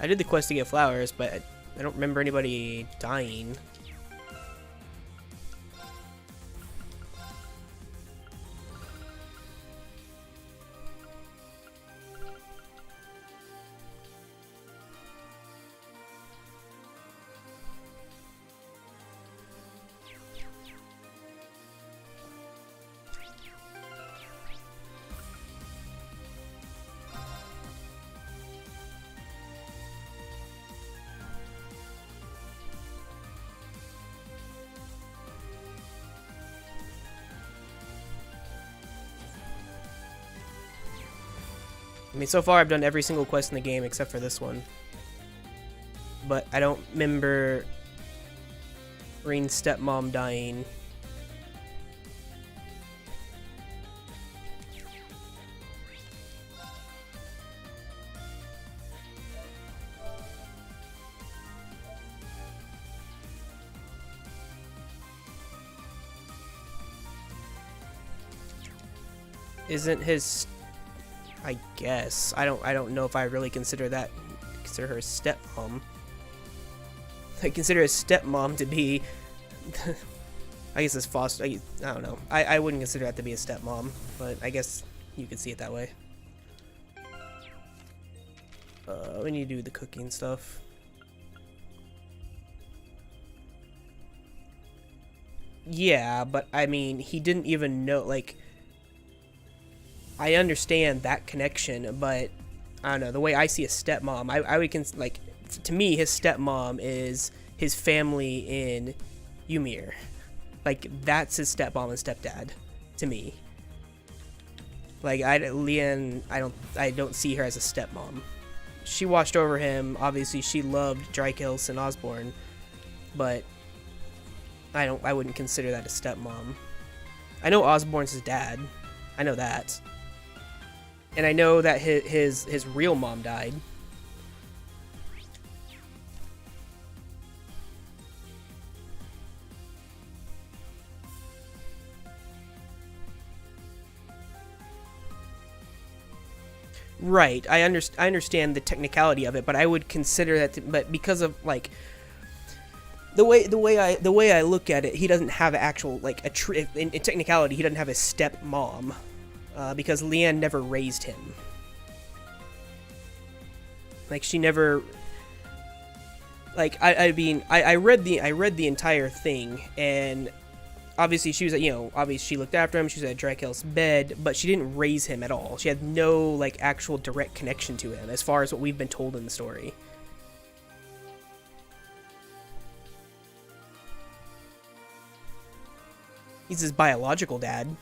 I did the quest to get flowers, but I don't remember anybody dying. I mean, so far I've done every single quest in the game except for this one. But I don't remember Reen's stepmom dying. Isn't his... I guess. I don't know if I really consider her a stepmom. I consider his stepmom to be I guess it's foster. I don't know. I wouldn't consider that to be a stepmom, but I guess you could see it that way. We need to do the cooking stuff. Yeah, but I mean, he didn't even know, like, I understand that connection, but I don't know, the way I see a stepmom, I would like, to me, his stepmom is his family in Ymir. Like, that's his stepmom and stepdad, to me. Like, Leanne, I don't see her as a stepmom. She watched over him, obviously she loved Drykels and Osborne, but I wouldn't consider that a stepmom. I know Osborne's his dad. I know that. And I know that his real mom died. Right. I understand the technicality of it, but I would consider that but because of, like, the way I look at it, he doesn't have actual, like, in technicality, he doesn't have a stepmom. Because Leanne never raised him. Like, she never, like, I mean, I read the entire thing, and obviously she was, obviously she looked after him, she was at Drykels' bed, but she didn't raise him at all. She had no, like, actual direct connection to him, as far as what we've been told in the story. He's his biological dad.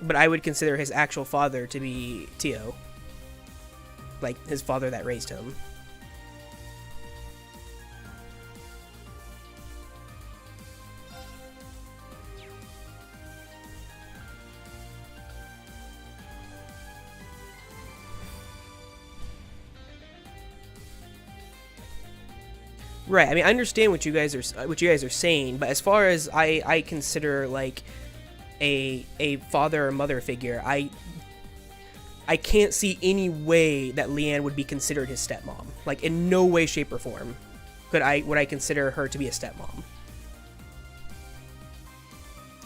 But I would consider his actual father to be Tio. Like, his father that raised him. Right, I mean, I understand what you guys are saying, but as far as I consider, like, a father or mother figure, I can't see any way that Leanne would be considered his stepmom. Like, in no way, shape, or form would I consider her to be a stepmom.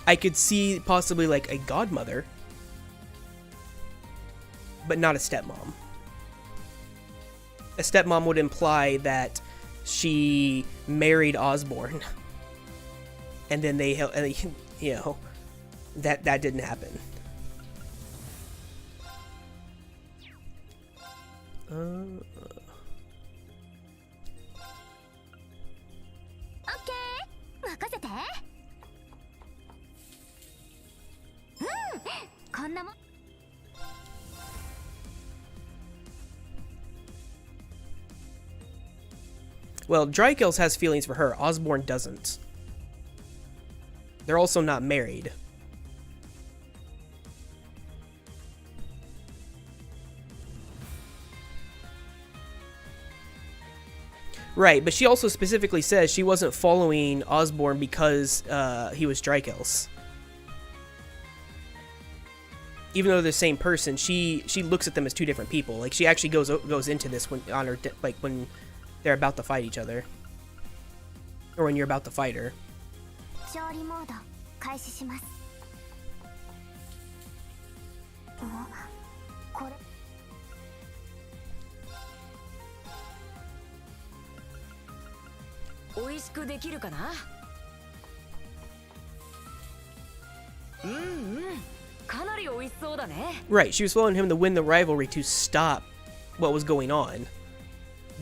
I could see possibly, like, a godmother, but not a stepmom. A stepmom would imply that she married Osborne, and then they, that didn't happen. Well, Drykels has feelings for her. Osborne doesn't. They're also not married. Right, but she also specifically says she wasn't following Osborne because he was Drykels. even though they're the same person, she looks at them as two different people. Like, she actually goes into this when on her like when they're about to fight each other, or when you're about to fight her. Right, she was following him to win the rivalry to stop what was going on,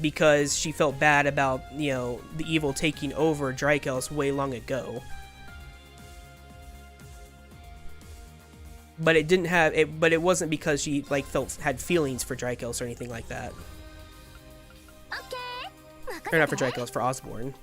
because she felt bad about, you know, the evil taking over Drykelos way long ago. But it didn't have it. But it wasn't because she like had feelings for Drykelos or anything like that. Or not for Drykelos, for Osborne.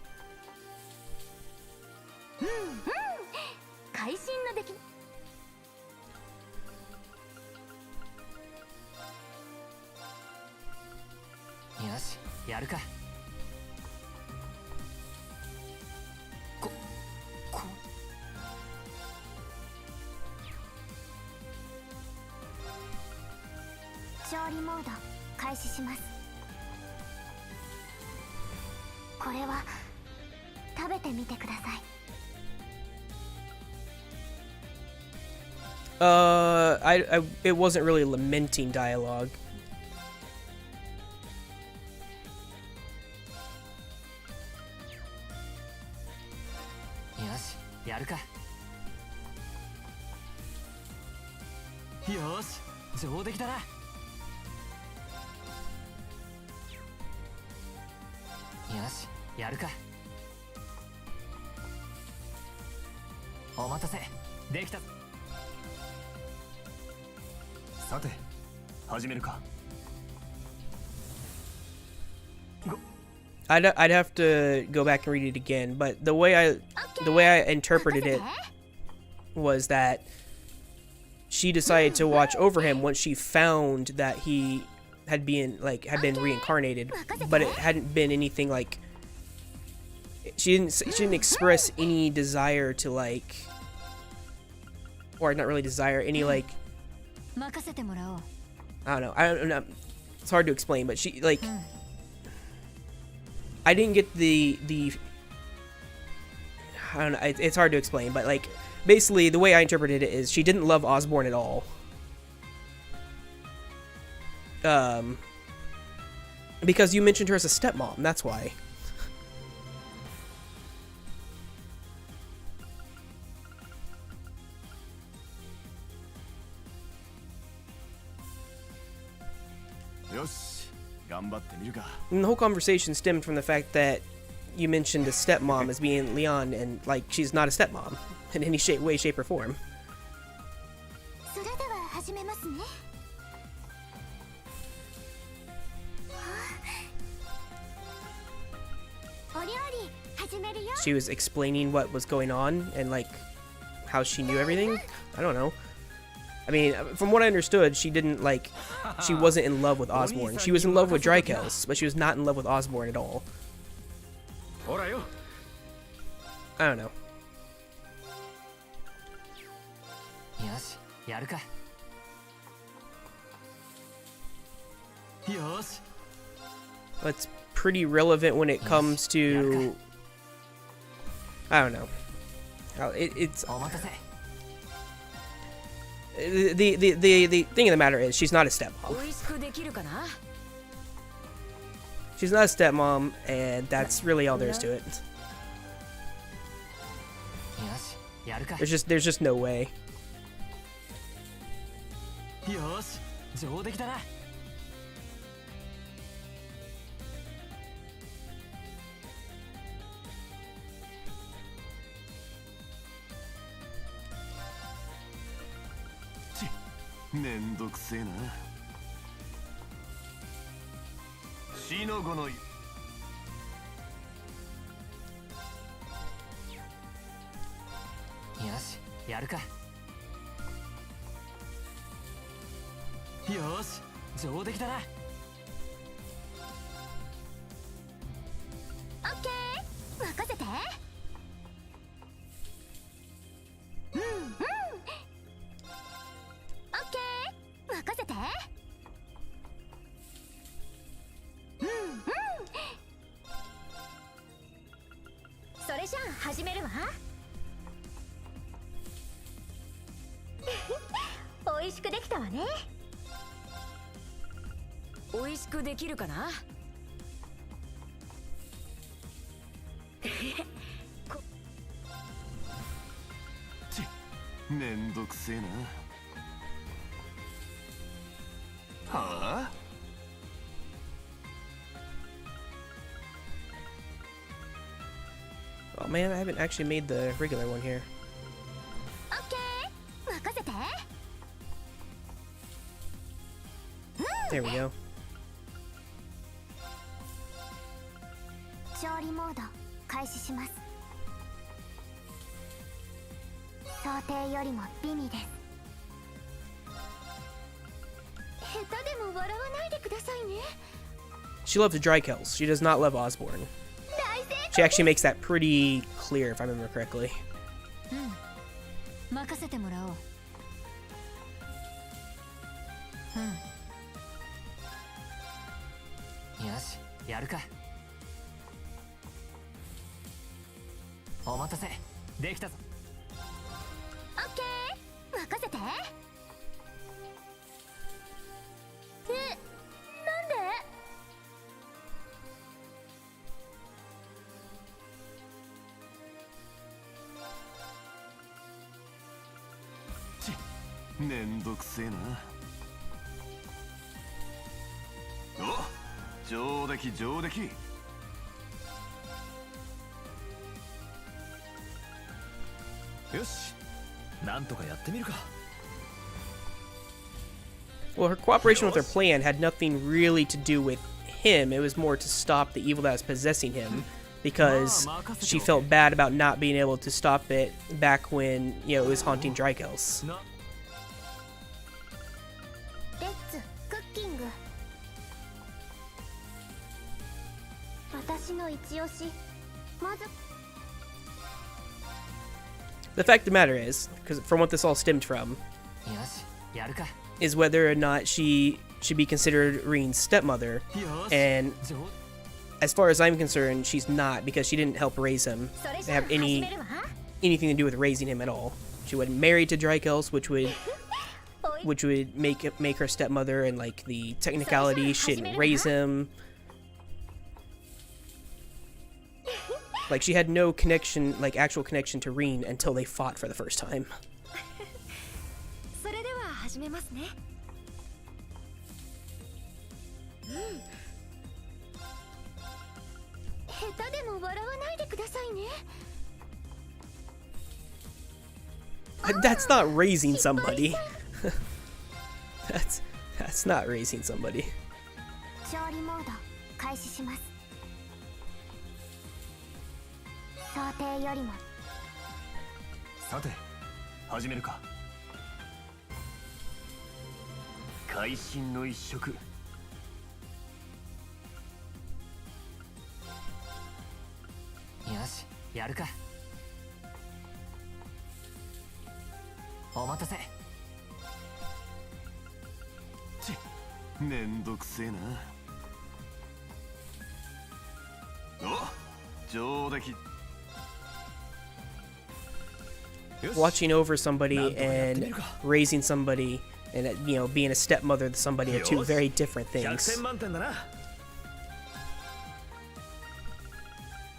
It wasn't really lamenting dialogue. I'd have to go back and read it again, but the way I interpreted it was that she decided to watch over him once she found that he had been reincarnated, but it hadn't been anything like she didn't express any desire to like, or not really desire, any like, I don't know, it's hard to explain, but she like, I didn't get the I don't know, it's hard to explain, but like basically the way I interpreted it is she didn't love Osborne at all. Because you mentioned her as a stepmom, that's why. And the whole conversation stemmed from the fact that you mentioned a stepmom as being Leon, and like she's not a stepmom in any way, shape, or form. She was explaining what was going on and like how she knew everything. I don't know. I mean, from what I understood, she didn't like, she wasn't in love with Osborne. She was in love with Drykelos, but she was not in love with Osborne at all. I don't know. It's pretty relevant when it comes to, I don't know. It's the thing of the matter is she's not a stepmom. She's not a stepmom, and that's really all there is to it. There's just no way. 始めるわ。美味しくできたわね。美味しくできるかな。めんどくせえな。はあ。Oh man, I haven't actually made the regular one here. オッケー、任せて。There we go. 調理モード開始します。想定よりも美味です。下手でも笑わないでくださいね。 She loves Drykells. She does not love Osborne. 大成 She actually makes that pretty clear, if I remember correctly. 任せてもらおう。よし、やるか。お待たせ、できたぞ。オッケー、任せて。なんで？めんどくせえな。お、上出来上出来。よし、なんとかやってみるか。 Well, her cooperation with her plan had nothing really to do with him. It was more to stop the evil that was possessing him, because she felt bad about not being able to stop it back when, you know, it was haunting Drykells. レッツクッキング。私の一押し。まず The fact of the matter is, because from what this all stemmed from, よし、やるか。 is whether or not she should be considered Reen's stepmother. よし。 And as far as I'm concerned, she's not, because she didn't help raise him, それじゃあ have 始 any めるわ。 anything to do with raising him at all. She wasn't married to Drykells, which would おい make her stepmother, and like the technicality, she didn't raise him. Like, she had no connection, like actual connection to Reen until they fought for the first time. それでは始めますね。下手でも笑わないでくださいね。 That's not raising somebody. That's not raising somebody. 調理モード開始します。想定よりもさて、始めるか。会心の一食。よし、やるか。お待たせ。めんどくせえな。お、上出来。 Watching over somebody and raising somebody, and you know, being a stepmother to somebody are two very different 100 things. 点満点だな。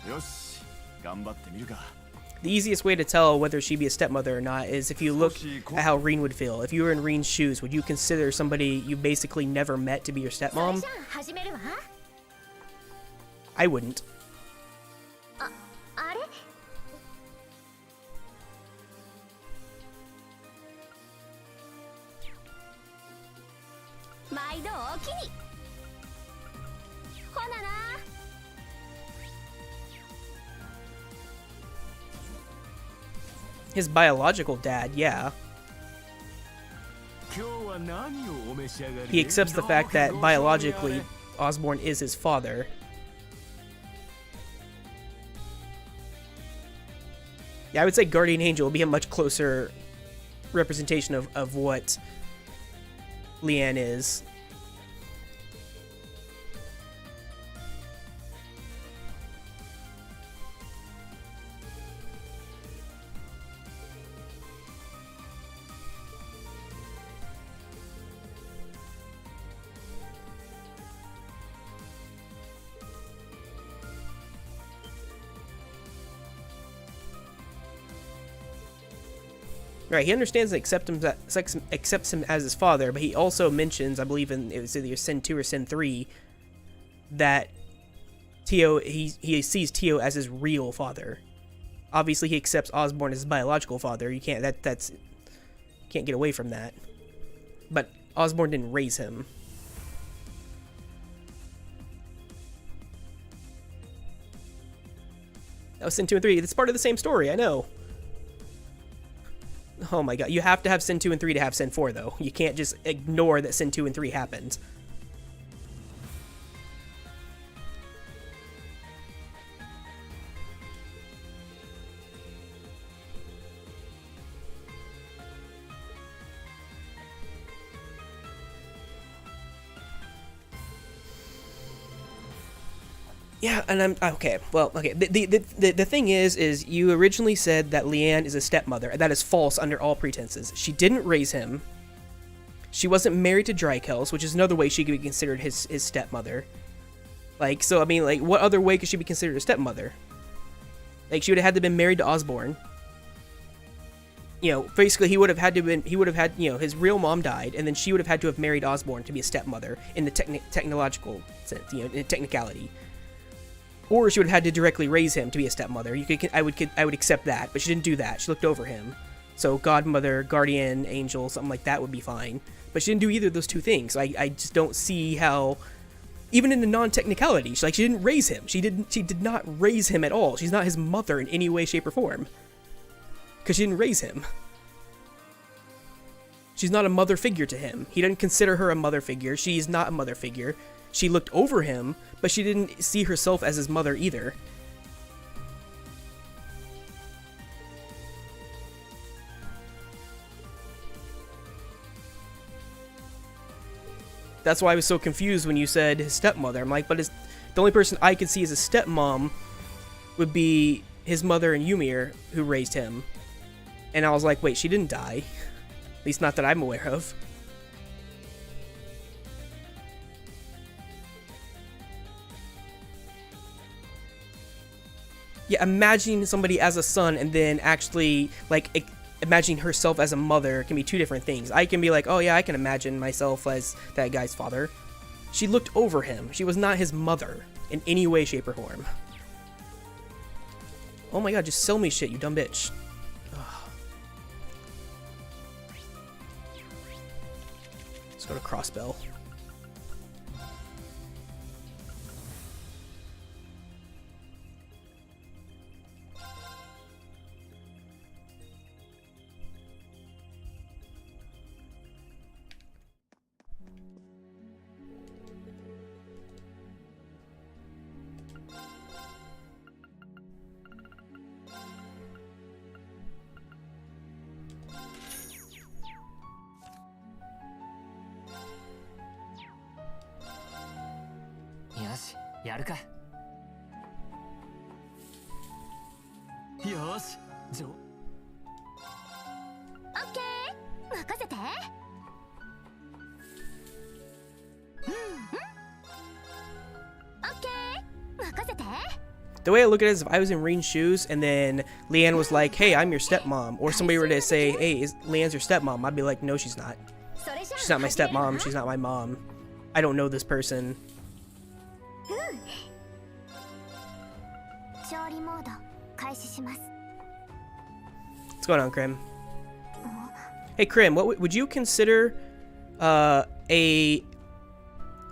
よし、頑張ってみるか。 The easiest way to tell whether she'd be a stepmother or not is if you look at how Reen would feel. If you were in Reen's shoes, would you consider somebody you basically never met to be your それ stepmom? じゃあ始めるわ。 I wouldn't. あれ？毎度おおきに。ほなな。 His biological dad, yeah. 今日は何をお召し上がり？ He accepts the fact that biologically Osborne is his father. Yeah, I would say Guardian Angel would be a much closer representation of what Leanne is. Right, he understands and accepts him as his father, but he also mentions, I believe it was either Sin 2 or Sin 3, that Tio, he sees Tio as his real father. Obviously, he accepts Osborn as his biological father. You can't can't get away from that. But Osborn didn't raise him. That was Sin 2 and 3. It's part of the same story, I know. Oh my god, you have to have Sin 2 and 3 to have Sin 4, though. You can't just ignore that Sin 2 and 3 happened. Yeah, and I'm okay. Well, okay. The thing is you originally said that Leanne is a stepmother. That is false under all pretenses. She didn't raise him. She wasn't married to Drykels, which is another way she could be considered his stepmother. Like, so I mean, like, what other way could she be considered a stepmother? Like, she would have had to been married to Osborn. You know, basically, he would have had, you know, his real mom died, and then she would have had to have married Osborn to be a stepmother in the technological sense, you know, in technicality. Or she would have had to directly raise him to be a stepmother. I would accept that, but she didn't do that. She looked over him. So godmother, guardian, angel, something like that would be fine. But she didn't do either of those two things. I just don't see how, even in the non-technicality, she didn't raise him. She did not raise him at all. She's not his mother in any way, shape, or form. Because she didn't raise him. She's not a mother figure to him. He doesn't consider her a mother figure. She's not a mother figure. She looked over him, but she didn't see herself as his mother either. That's why I was so confused when you said his stepmother. I'm like, but the only person I could see as a stepmom would be his mother and Ymir, who raised him. And I was like, wait, she didn't die. At least not that I'm aware of. Yeah, imagining somebody as a son and then actually, like, imagining herself as a mother can be two different things. I can be like, oh yeah, I can imagine myself as that guy's father. She looked over him. She was not his mother in any way, shape, or form. Oh my god, just sell me shit, you dumb bitch. Ugh. Let's go to Crossbell. The way I look at it is if I was in Reen's shoes and then Leanne was like, hey, I'm your stepmom, or somebody were to say, hey, Leanne's your stepmom, I'd be like, no, she's not. She's not my stepmom, she's not my mom. I don't know this person. What's going on, Krim? Hey, Krim, what would you consider a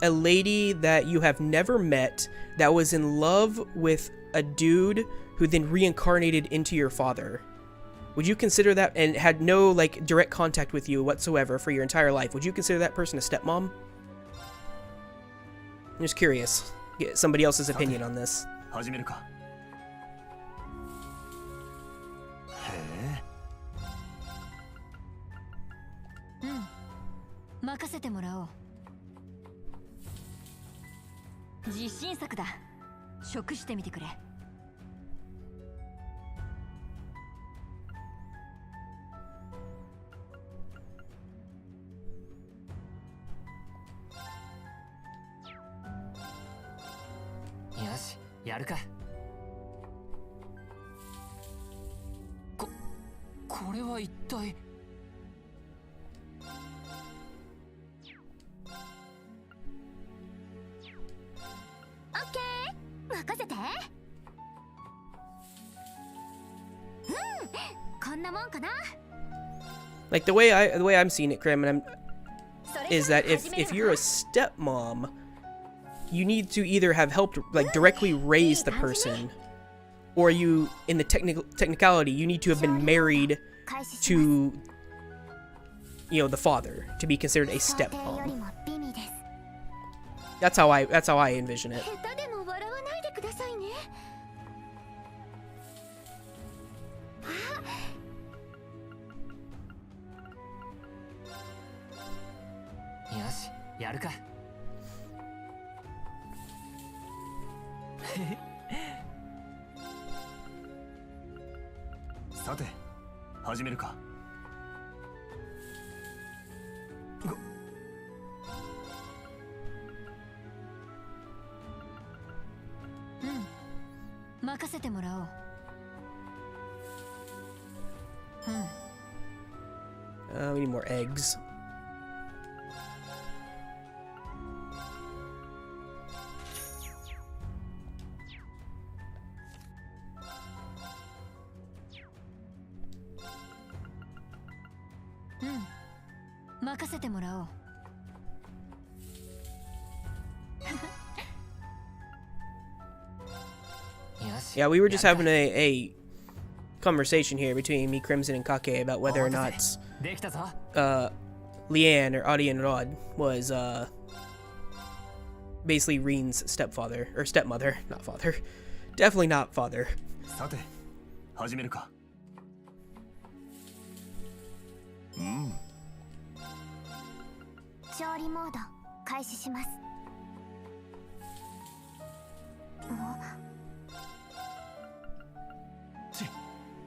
lady that you have never met that was in love with a dude who then reincarnated into your father? Would you consider that, and had no, like, direct contact with you whatsoever for your entire life, would you consider that person a stepmom? I'm just curious. Get somebody else's opinion on this. 任せて。こんなもんかな。 Like the way I'm seeing it, Krim, and is that if you're a stepmom, you need to either have helped like directly raise the person, or you, in the technicality, you need to have been married to, you know, the father to be considered a stepmom. That's how I envision it. 下手でも笑わないでくださいね。よし、やるか。さて始めるか。任せてもらおう。We need more eggs. Yeah, we were just having a conversation here between me, Crimson, and Kake about whether or not Leanne or Audien Rod was basically Reen's stepfather or stepmother, not father. Definitely not father. さて始めるか。調理モード開始します。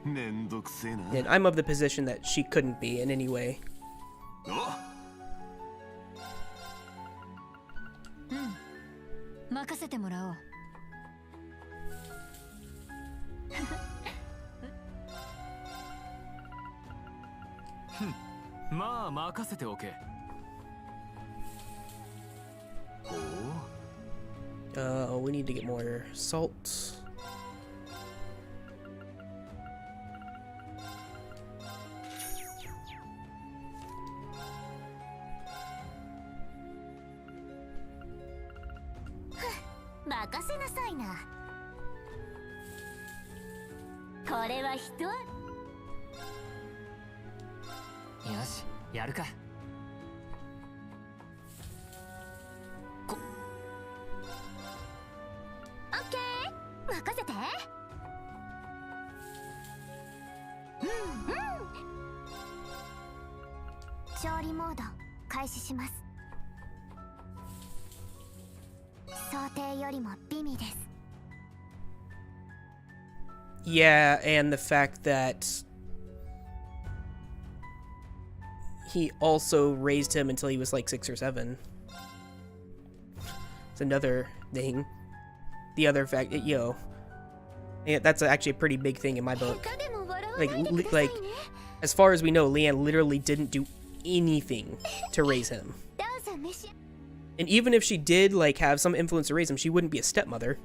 めんどくせえな。 And I'm of the position that she couldn't be in any way. 任せてもらおう。まあ任せておけ。We need to get more salt. Huh, 任せなさいな。これはひどい。よし、やるか。オッケー、任せて。調理モード開始します。想定よりも美味です。 Yeah, and the fact that he also raised him until he was like 6 or 7. It's another thing. The other fact, yo, yeah, that's actually a pretty big thing in my book. Like, as far as we know, Leanne literally didn't do anything to raise him. And even if she did, like, have some influence to raise him, she wouldn't be a stepmother.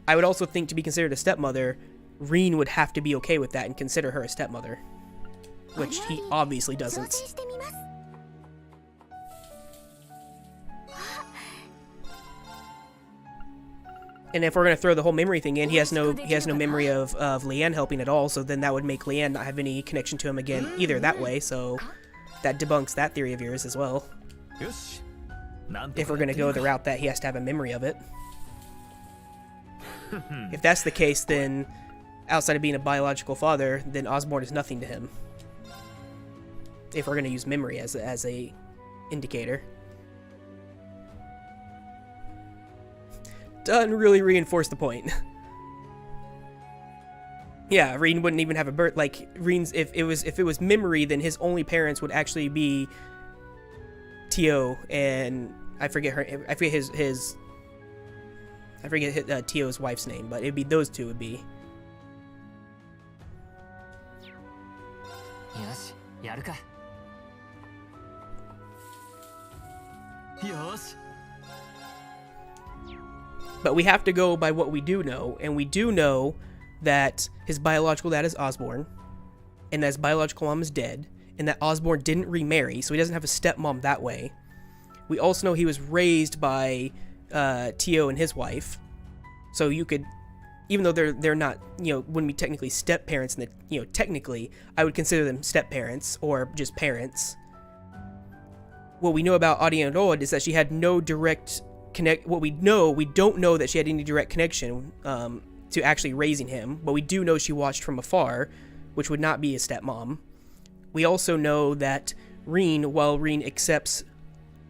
I would also think to be considered a stepmother, Reen would have to be okay with that and consider her a stepmother. Which he obviously doesn't. And if we're gonna throw the whole memory thing in, he has no memory of Leanne helping at all, so then that would make Leanne not have any connection to him again either that way, so that debunks that theory of yours as well. If we're gonna go the route that he has to have a memory of it. If that's the case, then outside of being a biological father, then Osborne is nothing to him. If we're gonna use memory as a indicator. Doesn't really reinforce the point. Yeah, Reen wouldn't even have a birth. Like Reen's, if it was memory, then his only parents would actually be Tio and I forget Tio's wife's name, but it'd be those two would be. よし、やるか。よし。But we have to go by what we do know, and we do know that his biological dad is Osborne, and that his biological mom is dead, and that Osborne didn't remarry, so he doesn't have a stepmom that way. We also know he was raised by Tio and his wife, so you could, even though they're not, wouldn't be technically step parents, and technically I would consider them step parents or just parents. What we know about Arianrod is that she had no direct we don't know that she had any direct connection to actually raising him, but we do know she watched from afar, which would not be a stepmom. We also know that while Reen accepts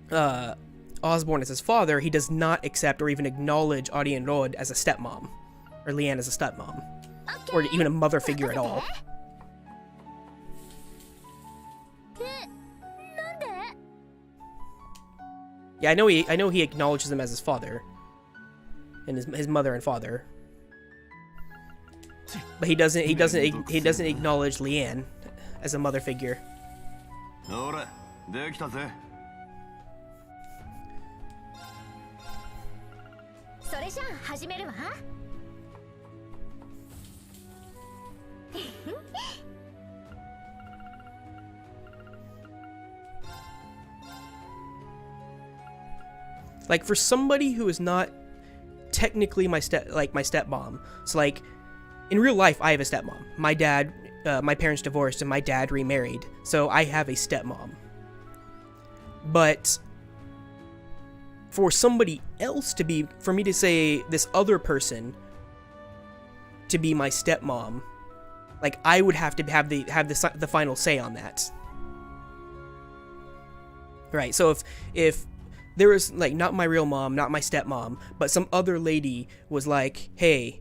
Osborne as his father, he does not accept or even acknowledge Arianrod as a stepmom, or Leanne as a stepmom, or even a mother figure at all. Yeah, I know he acknowledges him as his father, and his mother and father, but he doesn't acknowledge Leanne as a mother figure. Like, for somebody who is not technically my stepmom, so like in real life I have a stepmom. My dad, my parents divorced and my dad remarried, so I have a stepmom. But for somebody else for me to say this other person to be my stepmom, like, I would have to have the final say on that. Right, so if there was, like, not my real mom, not my stepmom, but some other lady was like, hey,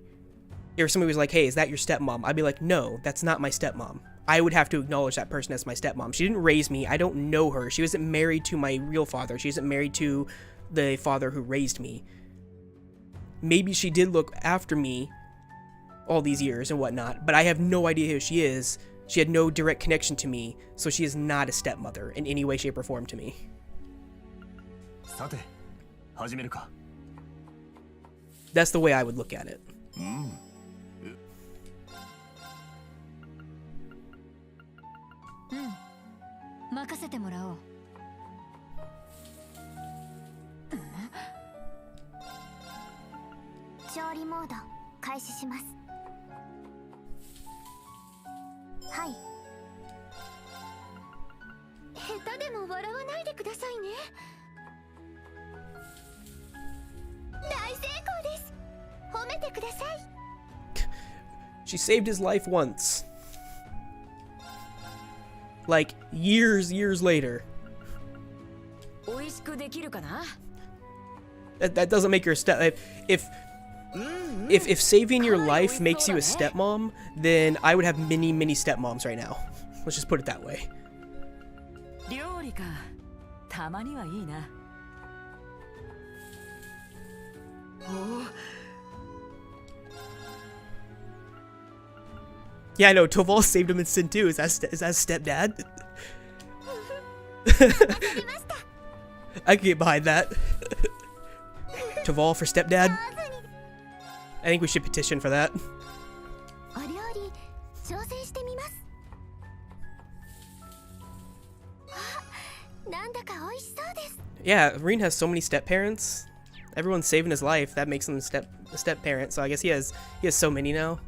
or somebody was like, hey, is that your stepmom? I'd be like, no, that's not my stepmom. I would have to acknowledge that person as my stepmom. She didn't raise me. I don't know her. She wasn't married to my real father. She isn't married to the father who raised me. Maybe she did look after me all these years and whatnot, but I have no idea who she is. She had no direct connection to me, so she is not a stepmother in any way, shape, or form to me. That's the way I would look at it. She saved his life once. Like, years later. That doesn't make her a step. If saving your life makes you a stepmom, then I would have many stepmoms right now. Let's just put it that way. Yeah, I know. Toval saved him in Sin 2. Is that stepdad? I can get behind that. Toval for stepdad. I think we should petition for that. Yeah, Reen has so many step parents. Everyone's saving his life. That makes him a step parent. So I guess he has so many now.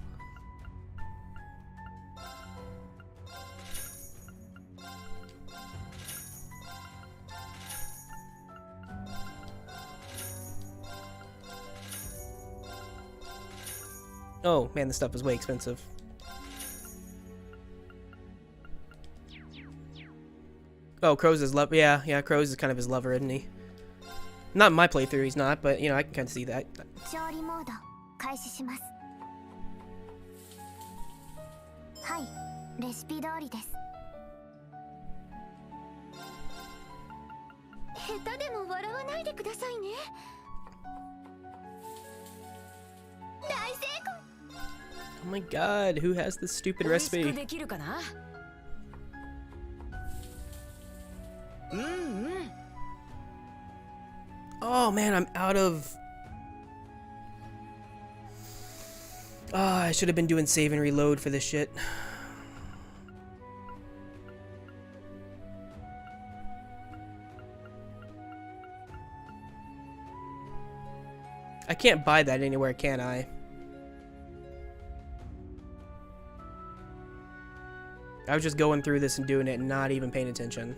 Oh man, this stuff is way expensive. Oh, Crow's his lover. Yeah, Crow's is kind of his lover, isn't he? Not in my playthrough, he's not, but I can kind of see that. Oh my god, who has this stupid recipe? Oh man, I'm out of Ah, I should have been doing save and reload for this shit. I can't buy that anywhere, can I? I was just going through this and doing it and not even paying attention.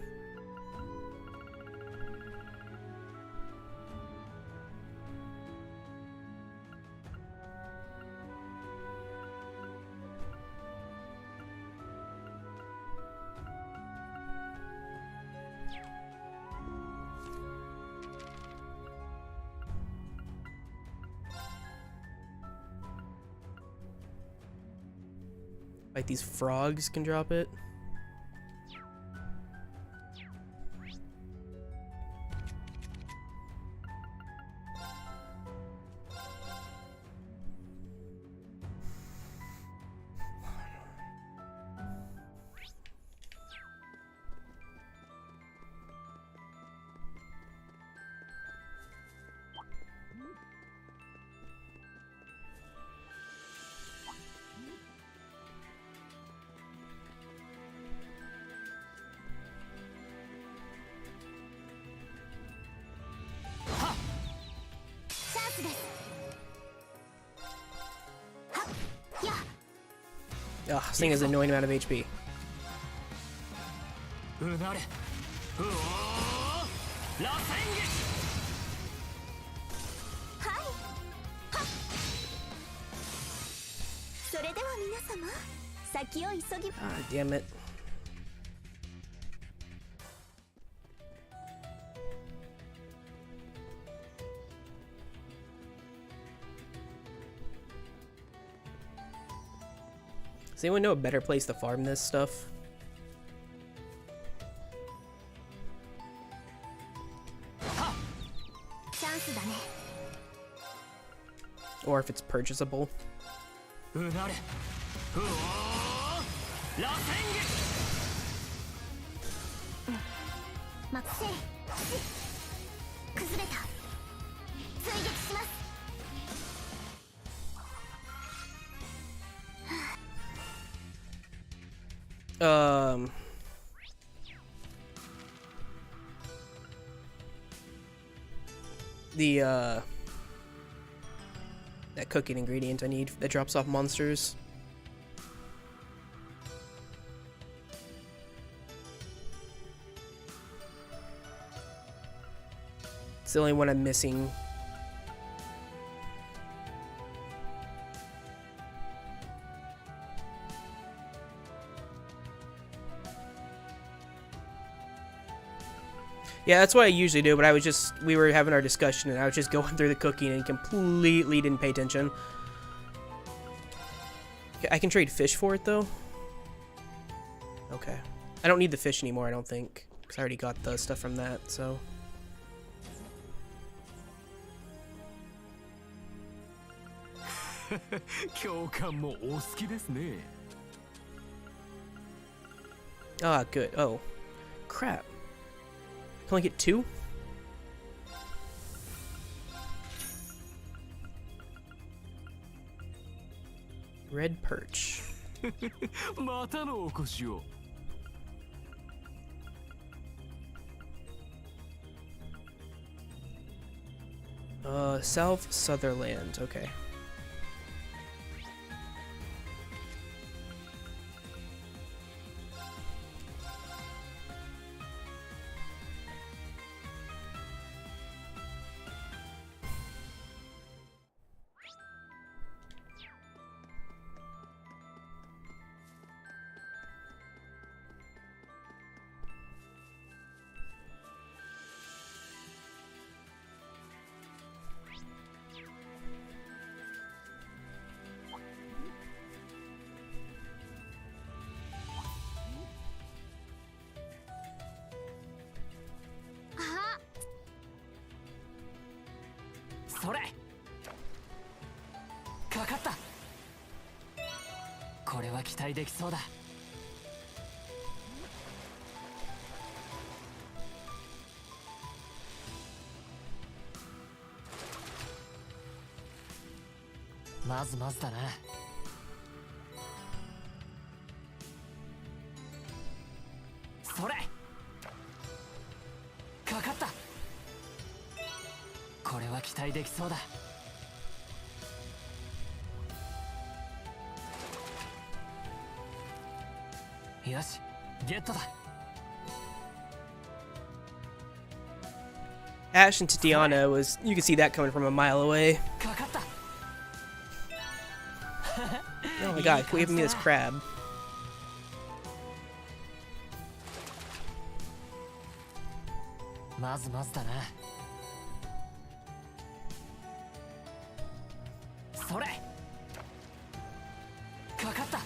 Like these frogs can drop it. Ugh, this thing has an annoying amount of HP. うなれうおー螺旋撃それでは皆様先を急ぎ Ah, damn it. Does anyone know a better place to farm this stuff? Or if it's purchasable? うなれうおー螺旋任せ崩れた追撃します That cooking ingredient I need that drops off monsters. It's the only one I'm missing. Yeah, that's what I usually do, but we were having our discussion and I was just going through the cooking and completely didn't pay attention. I can trade fish for it, though. Okay. I don't need the fish anymore, I don't think, because I already got the stuff from that, so... Ah, good. Oh. Crap. Can I get 2? Red perch. South Sutherland. Okay. これは期待できそうだ。よし、ゲットだ。 Ash into Diana was, you could see that coming from a mile away. かかった。 Oh my god, quit giving me this crab. まずまずだな。それかかった。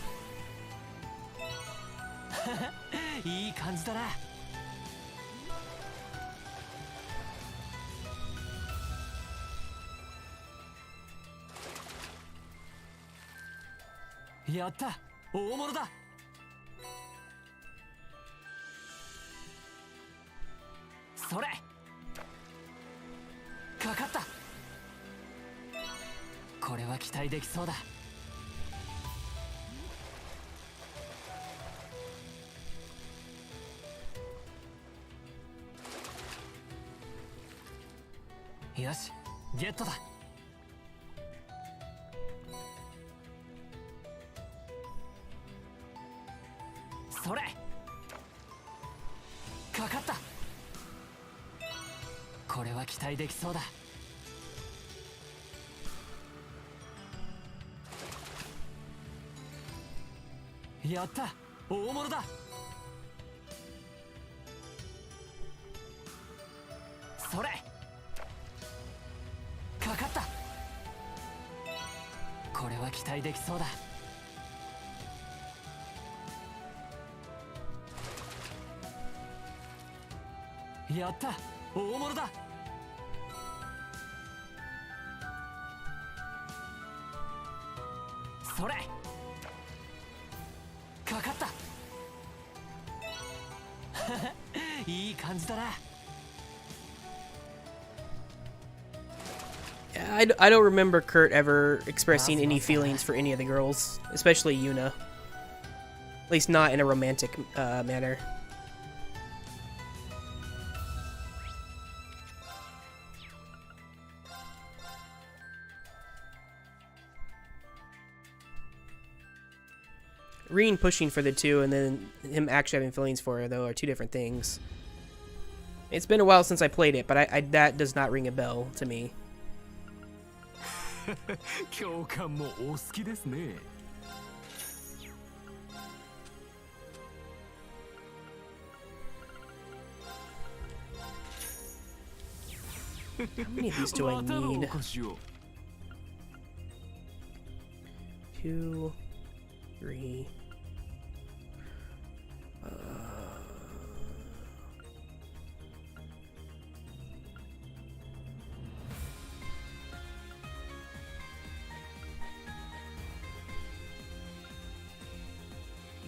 いい感じだな。やった、大物だ。それかかった。これは期待できそうだ。よし、ゲットだ。それかかった。これは期待できそうだ。やった、大物だ。それかかった。これは期待できそうだ。やった、大物だ。それかかった。いい感じだな。 Yeah, I don't remember Kurt ever expressing any feelings for any of the girls, especially Yuna. At least not in a romantic manner. Reen pushing for the two and then him actually having feelings for her, though, are two different things. It's been a while since I played it, but that does not ring a bell to me. 共感もお好きですね。How many of these do I need? 2, 3.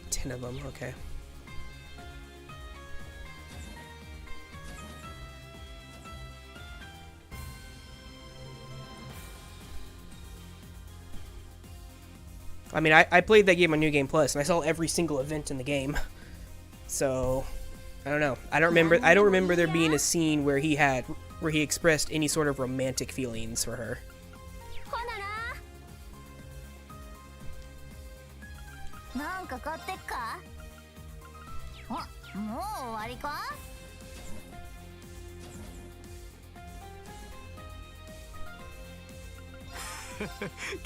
Ten of them, okay. I mean, I played that game on New Game Plus, and I saw every single event in the game. So, I don't know. I don't remember there being a scene where he expressed any sort of romantic feelings for her. なんか買ってっか？あ、もう終わりか？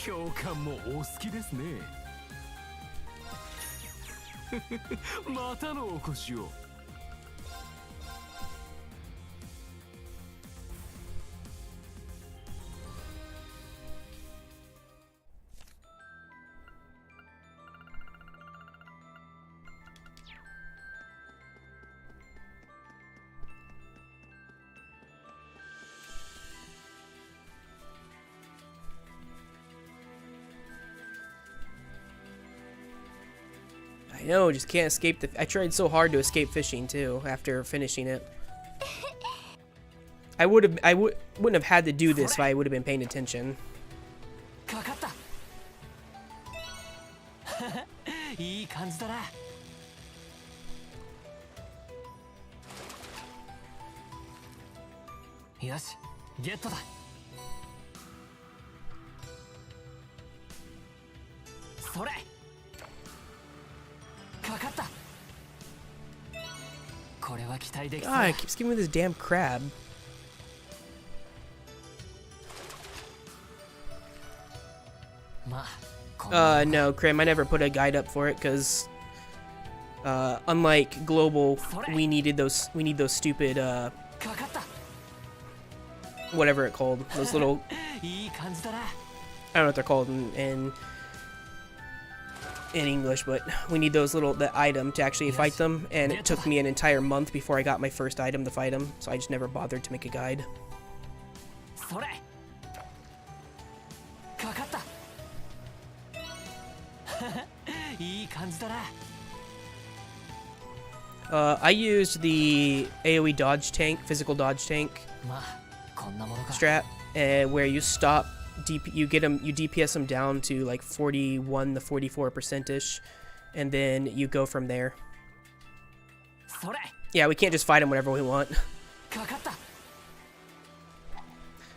共感もお好きですね。またのお越しを。I know, just can't escape I tried so hard to escape fishing too after finishing it. I wouldn't have had to do this if I would have been paying attention. かかった。いい感じだな。よし、ゲットだ。それかかった。これは期待できそう God, だ。 it keeps giving me this damn crab. まあこんな No, Krim, I never put a guide up for it because, unlike Global, we need those stupid, かかった。 whatever it called, those little, いい感じだな。 I don't know what they're called in English, but we need those little, the item to actually fight them, and it took me an entire month before I got my first item to fight them, so I just never bothered to make a guide. それかかった。いい感じだな。 I used the AoE dodge tank, physical dodge tank まあこんなものか。 strat, where you stop, you DPS them down to like 41 to 44%ish, and then you go from there. それ Yeah, we can't just fight them whenever we want. かかった。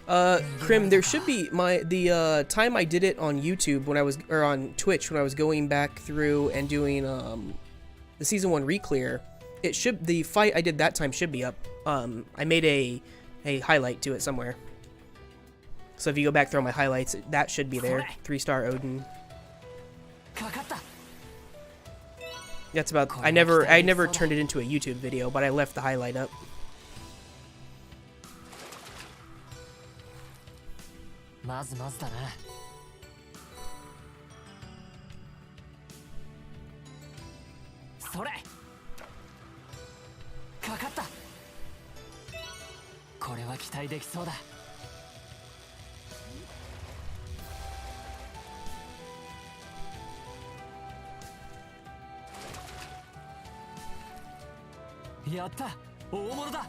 Krim, there should be the time I did it on YouTube when I was, or on Twitch when I was going back through and doing the season 1 reclear. It should, the fight I did that time should be up. I made a highlight to it somewhere. So if you go back through my highlights, that should be there. 3-star Odin. かかった。 That's about. I never turned it into a YouTube video, but I left the highlight up. まずまずだな。それかかった。これは期待できそうだ。やった、大物だ。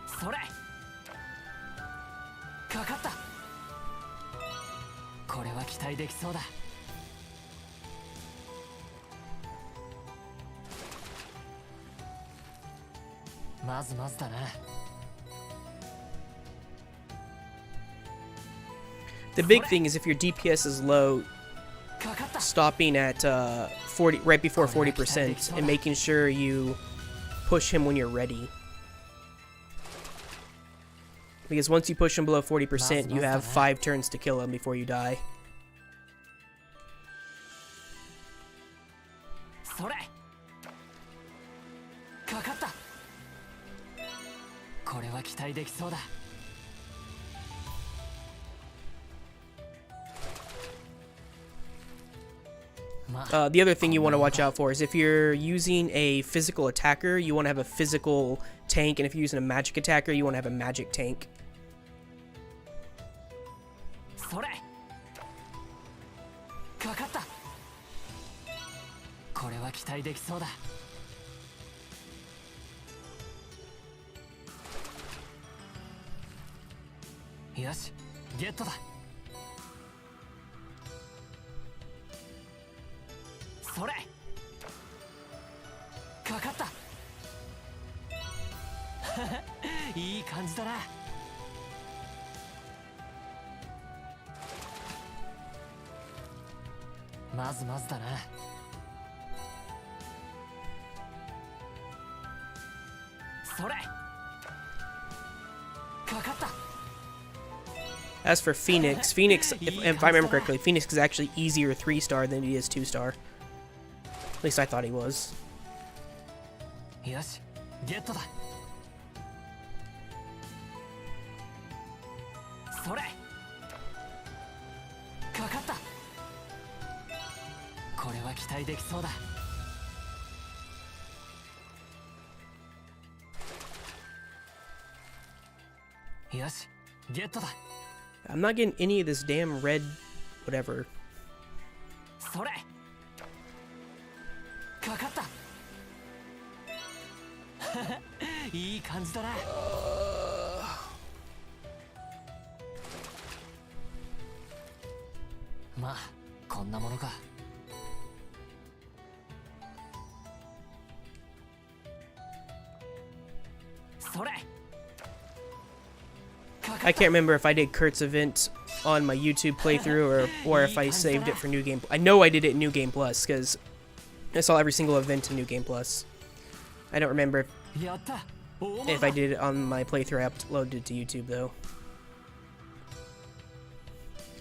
それかかった。これは期待できそうだ。まずまずだな。 The big thing is if your DPS is low, かかった。 stopping at 40 right before 40% and making sure you push him when you're ready. Because once you push him below 40%, you have 5 turns to kill him before you die. それかかった。これは期待できそうだ。 The other thing you want to watch out for is if you're using a physical attacker, you want to have a physical tank, and if you're using a magic attacker, you want to have a magic tank. それかかった。これは期待できそうだ。よし、ゲットだ。それかかった。いい感じだな。まずまずだな。それかかった。 As for Phoenix, if I remember correctly, Phoenix is actually easier 3-star than he is 2-star. At least I thought he was. よし、ゲットだ。それかかった。これは期待できそうだ。よし、ゲットだ。 I'm not getting any of this damn red whatever. それかかった。いい感じだな。まあこんなものか。それ I can't remember if I did Kurt's event on my YouTube playthrough or if I saved it for New Game. I know I did it in New Game Plus because I saw every single event in New Game Plus. I don't remember if I did it on my playthrough. I uploaded it to YouTube though.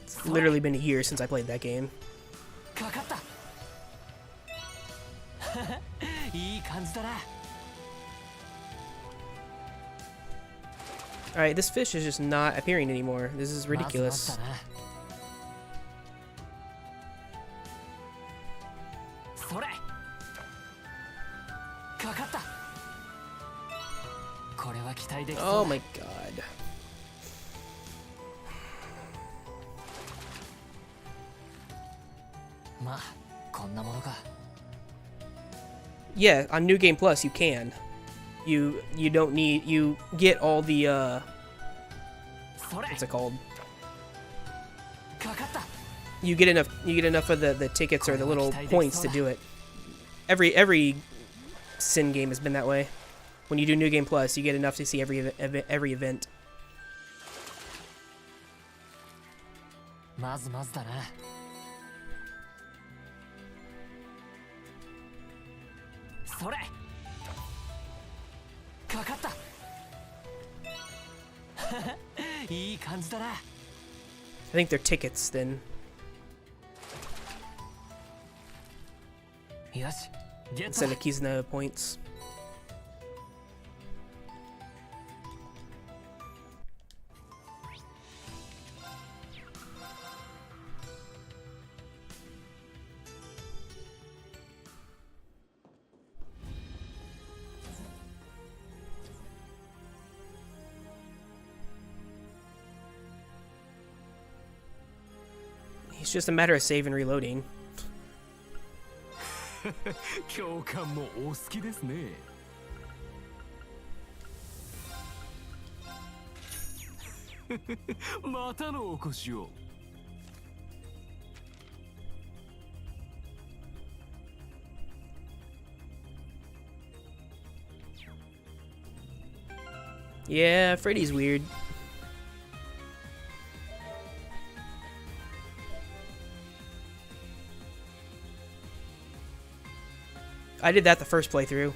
It's literally been a year since I played that game. Alright, this fish is just not appearing anymore. This is ridiculous. Oh my god. Yeah, on New Game Plus you can. You don't need, you get all the what's it called? You get enough of the tickets or the little points to do it. Every Sin game has been that way. When you do New Game Plus, you get enough to see every event. I think they're tickets then. Instead of Kizuna points. It's just a matter of save and reloading. 共感もお好きですね。またのお越しを。Yeah, Freddy's weird. I did that the first playthrough.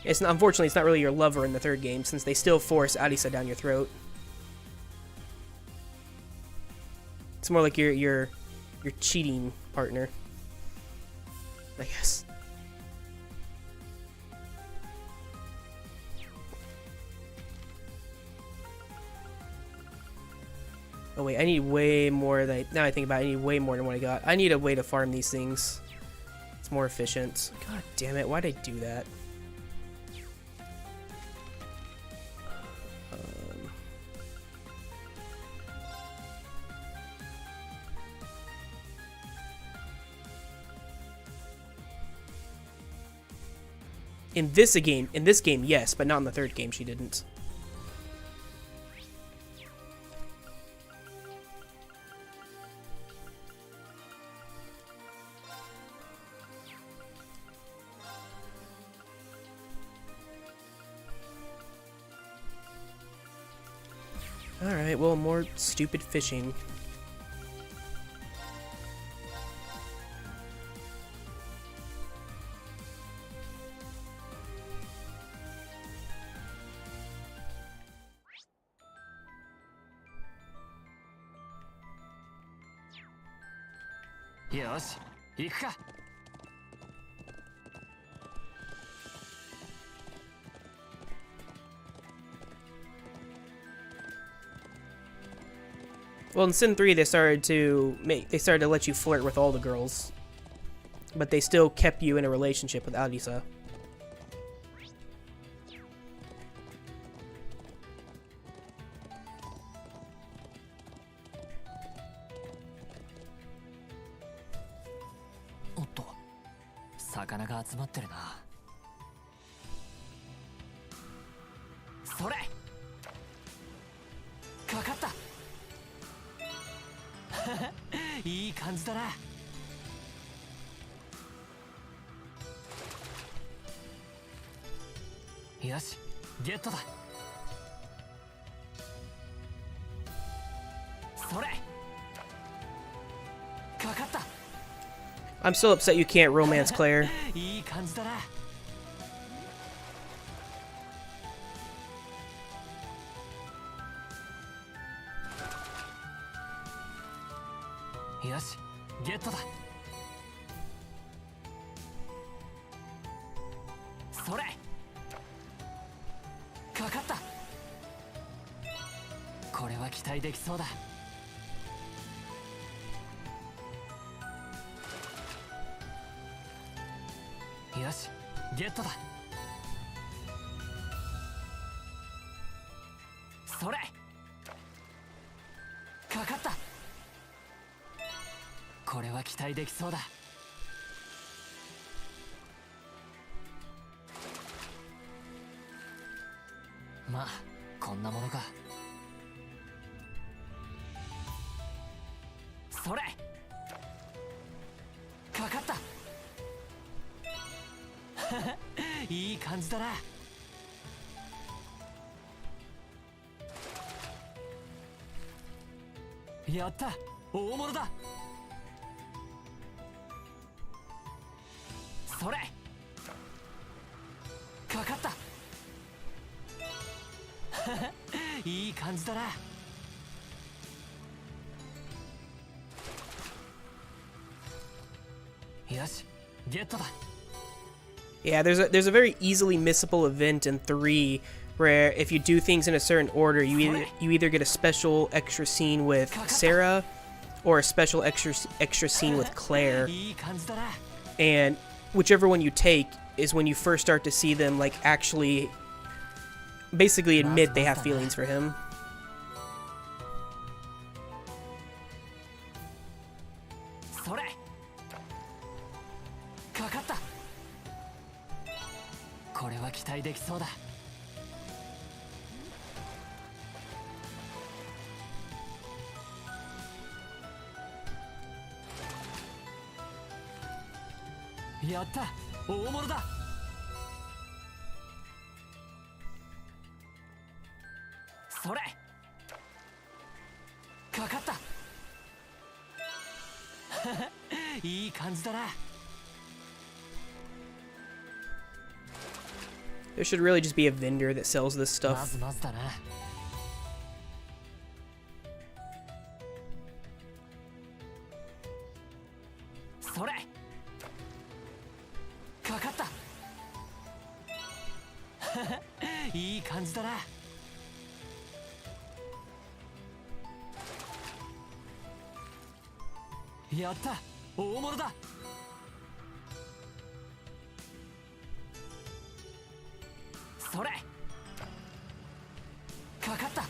It's not, unfortunately, it's not really your lover in the third game, since they still force Arisa down your throat. It's more like your cheating partner, I guess. Oh wait, I need way more than now I think about it, I need way more than what I got. I need a way to farm these things. It's more efficient. God damn it, why'd I do that? In this game, yes, but not in the third game she didn't. Alright, well, more stupid fishing. Yoshi, 行くか。Well, in Sin 3, they started to let you flirt with all the girls, but they still kept you in a relationship with Arisa. Otto, 魚が集まってるな。それ。かかった。いい感じだな。よし、ゲットだ。それかかった I'm still upset you can't romance Claire. いい感じだなよしゲットだそれかかったこれは期待できそうだよしゲットだそれかかったこれは期待できそうだまあこんなものかそれかかったいい感じだなやった大物だそれかかったいい感じだなよしゲットだ Yeah, there's a very easily missable event in 3 where if you do things in a certain order, you either get a special extra scene with Sarah or a special extra scene with Claire. いい感じだな And whichever one you take is when you first start to see them like actually basically admit they have feelings for him. それかかったこれは期待できそうだやった大物だそれかかったいい感じだな There should really just be a vendor that sells this ま stuff. ずまずだなそれかかったいい感じだなやった大物だそれかかった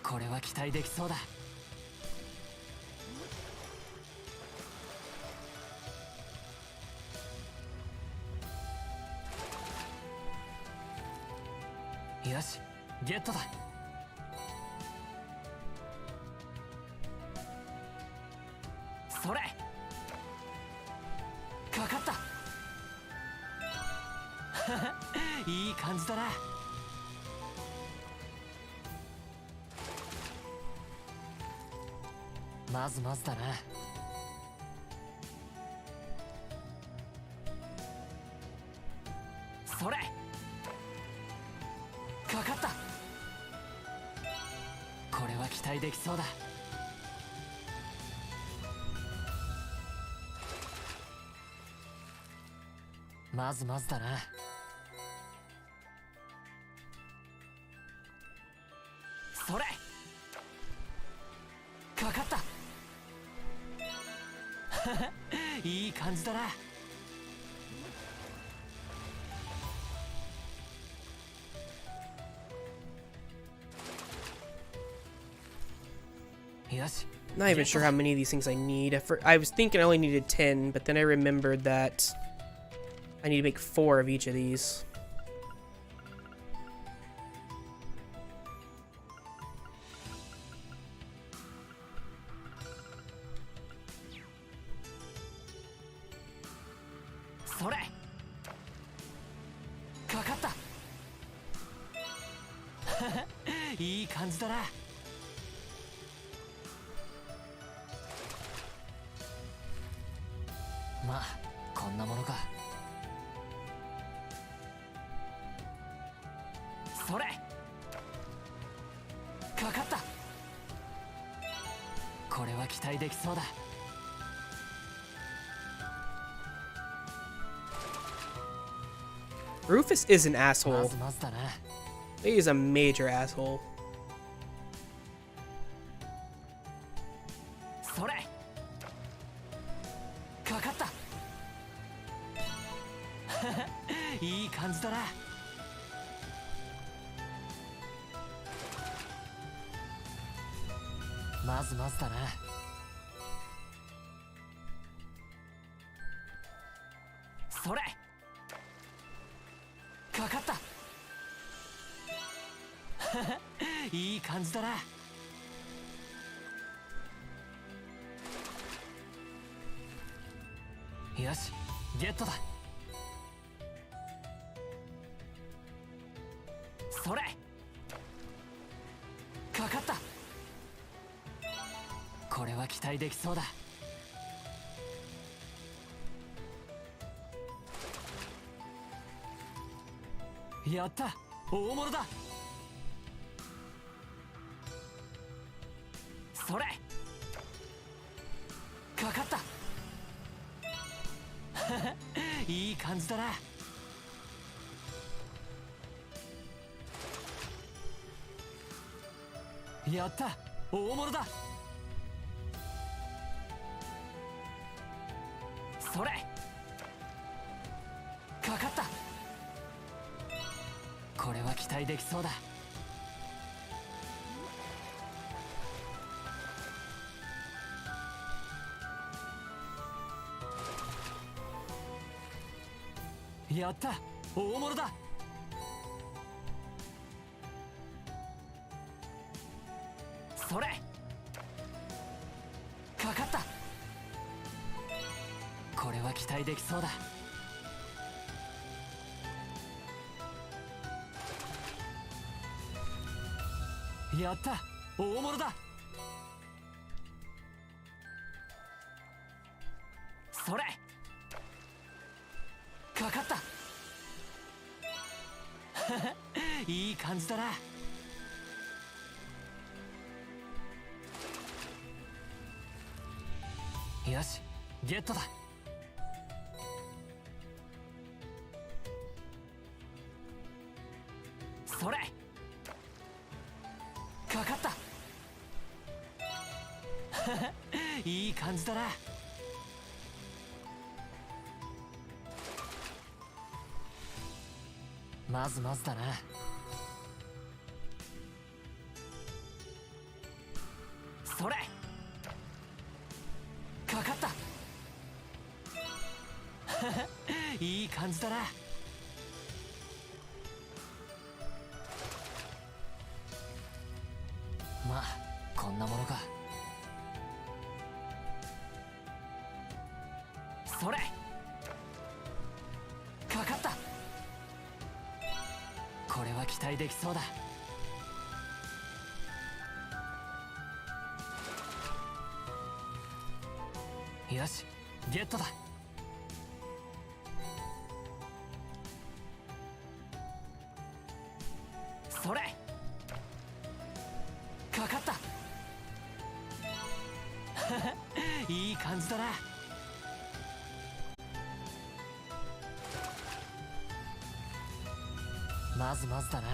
これは期待できそうだよしゲットだそれかかったいい感じだなまずまずだなそれかかったこれは期待できそうだまずまずだなそれかかったいい感じだなよし Not even sure how many of these things I need. I was thinking I only needed 10, but then I remembered that I need to make 4 of each of these.それかかったいい感じだなそれかかった。これは期待できそうだ。 Rufus is an ま asshole. ずまずだな。 He is a major asshole. それかかった。いい感じだな。まずまずだな。それかかった。いい感じだな。よし、ゲットだ。それかかった。これは期待できそうだ。やった、大物だ。それかかった。いい感じだな。やった、大物だ。それかかった。これは期待できそうだ。やった、大物だ。それかかった。これは期待できそうだ。やった、大物だ。それかかった。いい感じだな。よし、ゲットだ。それかかった。いい感じだな。まずまずだな。それかかった。いい感じだな。まあこんなものか。それかかった。これは期待できそうだ。よし、ゲットだ。それかかった。いい感じだな。まずまずだな。